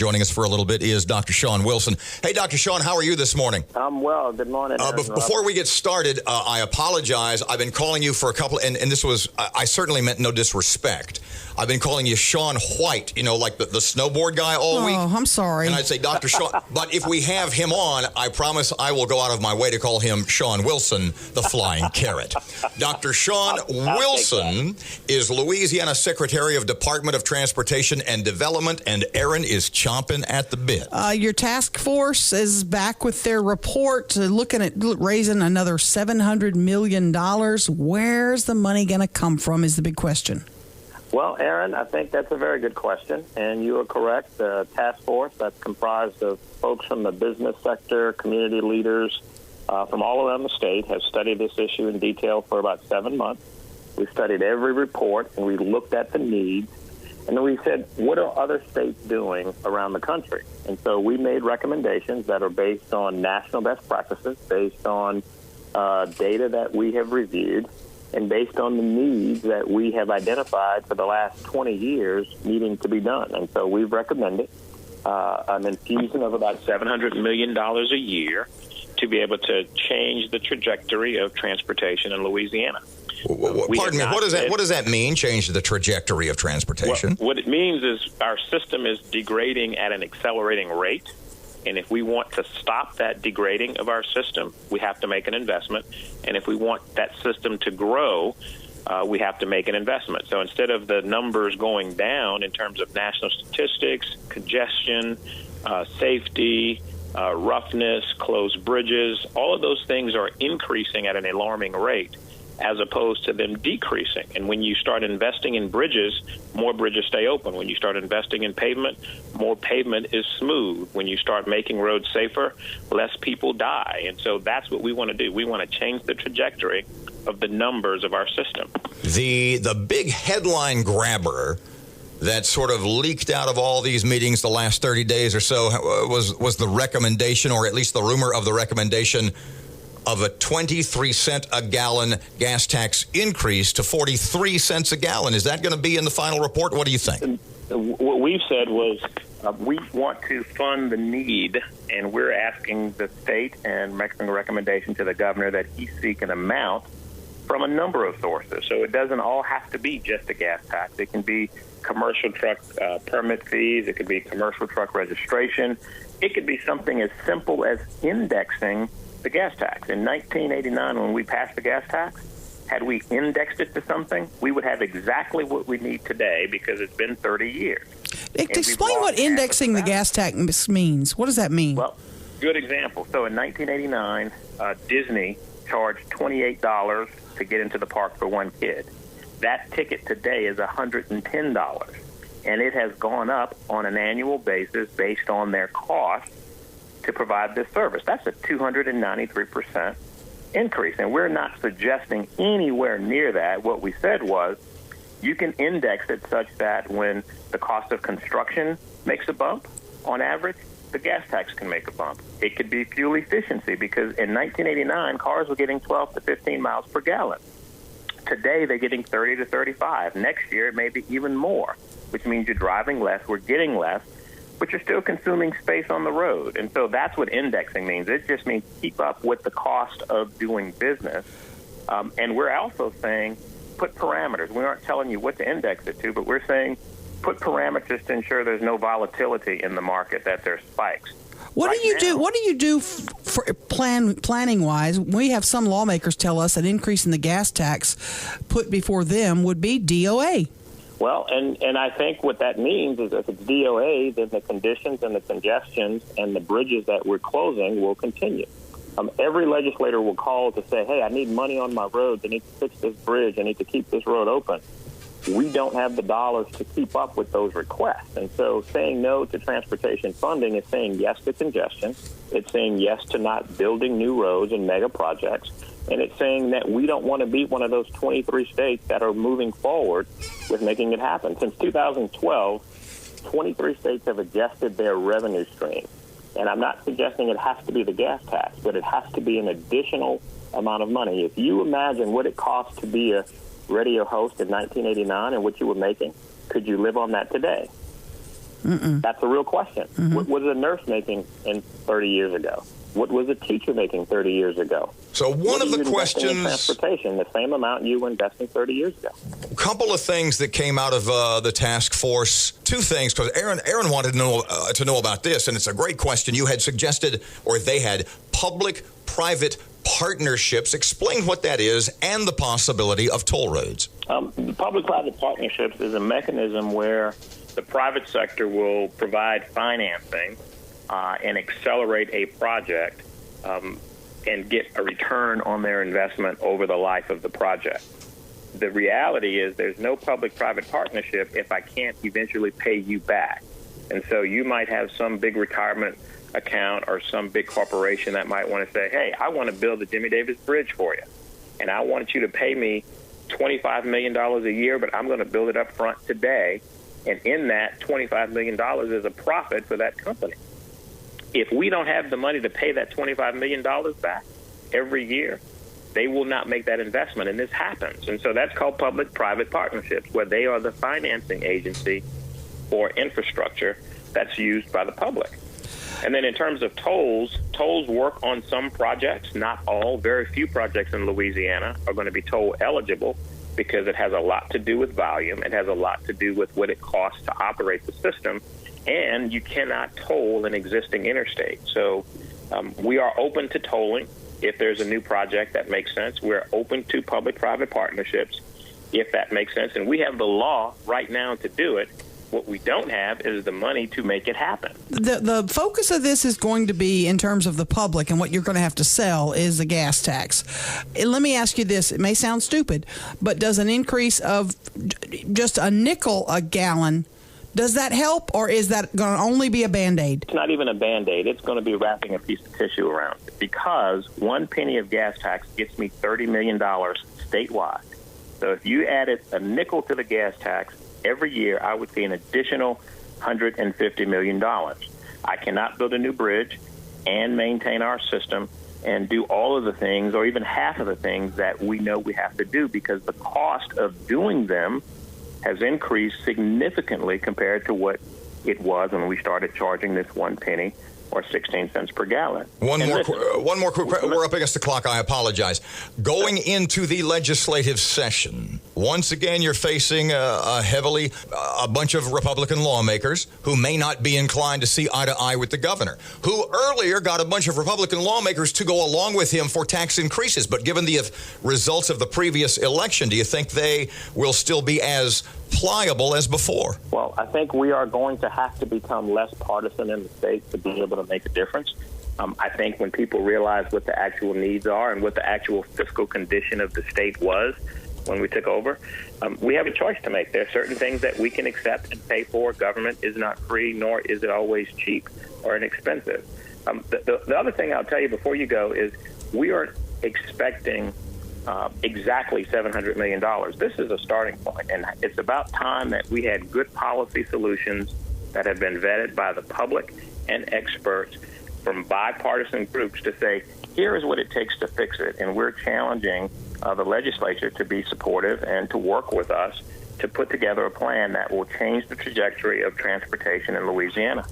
Joining us for a little bit is Dr. Shawn Wilson. Hey, Dr. Shawn, how are you this morning? I'm well. Good morning. Before we get started, I apologize. I've been calling you for a couple, and this was, I certainly meant no disrespect. I've been calling you Shawn White, like the snowboard guy all week. Oh, I'm sorry. And I'd say Dr. Shawn. But if we have him on, I promise I will go out of my way to call him Shawn Wilson, the flying carrot. Dr. Shawn Wilson is Louisiana Secretary of Department of Transportation and Development, and Aaron is chomping at the bit. Your task force is back with their report, looking at raising another $700 million. Where's the money going to come from is the big question. Well, Aaron, I think that's a very good question, and you are correct. The task force that's comprised of folks from the business sector, community leaders from all around the state has studied this issue in detail for about 7 months. We studied every report, and we looked at the needs, and then we said, what are other states doing around the country? And so we made recommendations that are based on national best practices, based on data that we have reviewed, and based on the needs that we have identified for the last 20 years needing to be done. And so we've recommended an infusion of about $700 million a year to be able to change the trajectory of transportation in Louisiana. Pardon me, what does that mean, change the trajectory of transportation? Well, what it means is our system is degrading at an accelerating rate. And if we want to stop that degrading of our system, we have to make an investment. And if we want that system to grow, we have to make an investment. So instead of the numbers going down in terms of national statistics, congestion, safety, roughness, closed bridges, all of those things are increasing at an alarming rate, as opposed to them decreasing. And when you start investing in bridges, more bridges stay open. When you start investing in pavement, more pavement is smooth. When you start making roads safer, less people die. And so that's what we want to do. We want to change the trajectory of the numbers of our system. The big headline grabber that sort of leaked out of all these meetings the last 30 days or so was the recommendation, or at least the rumor of the recommendation, of a 23-cent a gallon gas tax increase to 43 cents a gallon. Is that going to be in the final report? What do you think? What we've said was we want to fund the need, and we're asking the state and making a recommendation to the governor that he seek an amount from a number of sources. So it doesn't all have to be just a gas tax. It can be commercial truck permit fees. It could be commercial truck registration. It could be something as simple as indexing the gas tax. In 1989, when we passed the gas tax, had we indexed it to something, we would have exactly what we need today because it's been 30 years. Explain what indexing the gas tax means. What does that mean? Well, good example. So in 1989, Disney charged $28 to get into the park for one kid. That ticket today is $110, and it has gone up on an annual basis based on their cost to provide this service. That's a 293% increase, and we're not suggesting anywhere near that. What we said was you can index it such that when the cost of construction makes a bump, on average, the gas tax can make a bump. It could be fuel efficiency, because in 1989, cars were getting 12 to 15 miles per gallon. Today, they're getting 30 to 35. Next year, it may be even more, which means you're driving less, we're getting less, but you're still consuming space on the road. And so that's what indexing means. It just means keep up with the cost of doing business. And we're also saying put parameters. We aren't telling you what to index it to, but we're saying put parameters to ensure there's no volatility in the market, that there's spikes. What do you do for planning wise? We have some lawmakers tell us that increasing the gas tax put before them would be DOA. Well, and I think what that means is if it's DOA, then the conditions and the congestions and the bridges that we're closing will continue. Every legislator will call to say, hey, I need money on my roads. I need to fix this bridge. I need to keep this road open. We don't have the dollars to keep up with those requests. And so saying no to transportation funding is saying yes to congestion. It's saying yes to not building new roads and mega projects. And it's saying that we don't want to be one of those 23 states that are moving forward with making it happen. Since 2012, 23 states have adjusted their revenue stream. And I'm not suggesting it has to be the gas tax, but it has to be an additional amount of money. If you imagine what it costs to be a radio host in 1989 and what you were making, could you live on that today? That's a real question. What was a nurse making in 30 years ago? What was a teacher making 30 years ago? So one of the questions... in transportation, the same amount you were investing 30 years ago. A couple of things that came out of the task force. Two things, because Aaron wanted to know about this, and it's a great question. You had suggested, or they had, public-private partnerships. Explain what that is and the possibility of toll roads. The public-private partnerships is a mechanism where the private sector will provide financing and accelerate a project and get a return on their investment over the life of the project. The reality is there's no public-private partnership if I can't eventually pay you back. And so you might have some big retirement account or some big corporation that might want to say, hey, I want to build the Jimmy Davis Bridge for you, and I want you to pay me $25 million a year, but I'm going to build it up front today, and in that, $25 million is a profit for that company. If we don't have the money to pay that $25 million back every year, they will not make that investment, and this happens. And so that's called public-private partnerships, where they are the financing agency for infrastructure that's used by the public. And then in terms of tolls work on some projects, not all. Very few projects in Louisiana are going to be toll eligible because it has a lot to do with volume. It has a lot to do with what it costs to operate the system. And you cannot toll an existing interstate. So we are open to tolling if there's a new project that makes sense. We're open to public-private partnerships if that makes sense. And we have the law right now to do it. What we don't have is the money to make it happen. The focus of this is going to be, in terms of the public and what you're going to have to sell, is the gas tax. And let me ask you this. It may sound stupid, but does an increase of just a nickel a gallon, does that help, or is that going to only be a Band-Aid? It's not even a Band-Aid. It's going to be wrapping a piece of tissue around it, because 1 penny of gas tax gets me $30 million statewide. So if you added a nickel to the gas tax every year, I would see an additional $150 million. I cannot build a new bridge and maintain our system and do all of the things, or even half of the things that we know we have to do, because the cost of doing them has increased significantly compared to what it was when we started charging this 1 penny or 16 cents per gallon. One more quick. We're up against the clock. I apologize. Going into the legislative session, once again, you're facing a bunch of Republican lawmakers who may not be inclined to see eye to eye with the governor, who earlier got a bunch of Republican lawmakers to go along with him for tax increases. But given the results of the previous election, do you think they will still be as pliable as before? Well, I think we are going to have to become less partisan in the state to be able to make a difference. I think when people realize what the actual needs are and what the actual fiscal condition of the state was when we took over, we have a choice to make. There are certain things that we can accept and pay for. Government is not free, nor is it always cheap or inexpensive. The other thing I'll tell you before you go is we are expecting exactly $700 million. This is a starting point, and it's about time that we had good policy solutions that have been vetted by the public and experts from bipartisan groups to say, here is what it takes to fix it. And we're challenging the legislature to be supportive and to work with us to put together a plan that will change the trajectory of transportation in Louisiana.